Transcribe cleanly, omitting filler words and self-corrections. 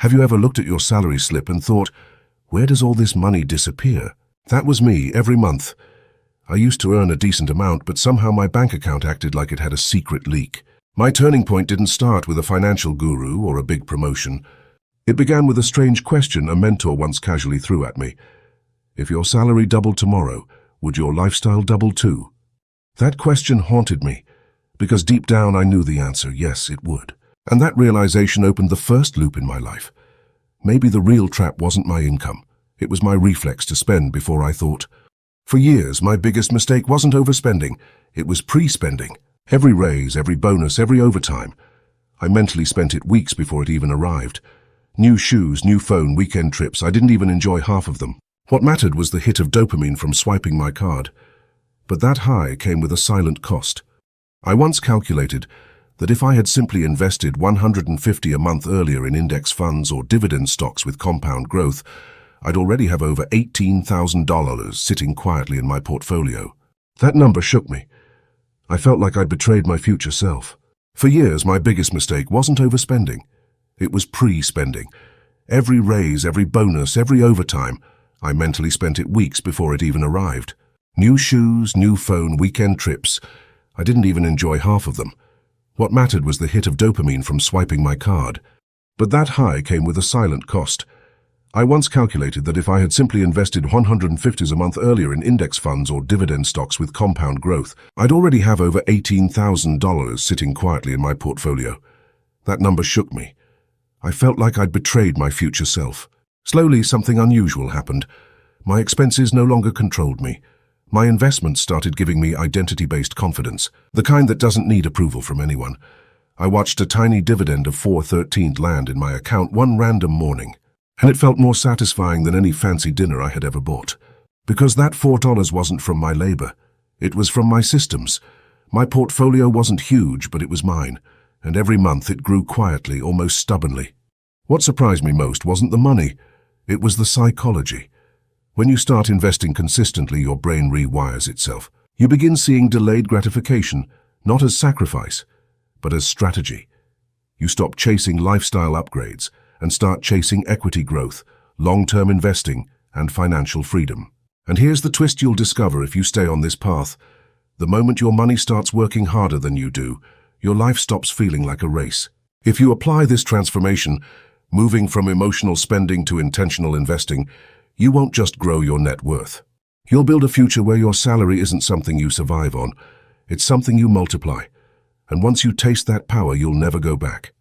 Have you ever looked at your salary slip and thought, where does all this money disappear? That was me every month. I used to earn a decent amount, but somehow my bank account acted like it had a secret leak. My turning point didn't start with a financial guru or a big promotion. It began with a strange question a mentor once casually threw at me. If your salary doubled tomorrow, would your lifestyle double too? That question haunted me, because deep down I knew the answer, yes, it would. And that realization opened the first loop in my life. Maybe the real trap wasn't my income. It was my reflex to spend before I thought. For years, my biggest mistake wasn't overspending. It was pre-spending. Every raise, every bonus, every overtime. I mentally spent it weeks before it even arrived. New shoes, new phone, weekend trips. I didn't even enjoy half of them. What mattered was the hit of dopamine from swiping my card. But that high came with a silent cost. I once calculated that if I had simply invested $150 a month earlier in index funds or dividend stocks with compound growth, I'd already have over $18,000 sitting quietly in my portfolio. That number shook me. I felt like I'd betrayed my future self. For years, my biggest mistake wasn't overspending. It was pre-spending. Every raise, every bonus, every overtime, I mentally spent it weeks before it even arrived. New shoes, new phone, weekend trips. I didn't even enjoy half of them. What mattered was the hit of dopamine from swiping my card. But that high came with a silent cost. I once calculated that if I had simply invested $150 a month earlier in index funds or dividend stocks with compound growth, I'd already have over $18,000 sitting quietly in my portfolio. That number shook me. I felt like I'd betrayed my future self. Slowly, something unusual happened. My expenses no longer controlled me. My investments started giving me identity-based confidence, the kind that doesn't need approval from anyone. I watched a tiny dividend of 4/13 land in my account one random morning, and it felt more satisfying than any fancy dinner I had ever bought. Because that $4 wasn't from my labor. It was from my systems. My portfolio wasn't huge, but it was mine, and every month it grew quietly, almost stubbornly. What surprised me most wasn't the money. It was the psychology. When you start investing consistently, your brain rewires itself. You begin seeing delayed gratification, not as sacrifice, but as strategy. You stop chasing lifestyle upgrades and start chasing equity growth, long-term investing, and financial freedom. And here's the twist you'll discover if you stay on this path. The moment your money starts working harder than you do, your life stops feeling like a race. If you apply this transformation, moving from emotional spending to intentional investing, you won't just grow your net worth. You'll build a future where your salary isn't something you survive on. It's something you multiply. And once you taste that power, you'll never go back.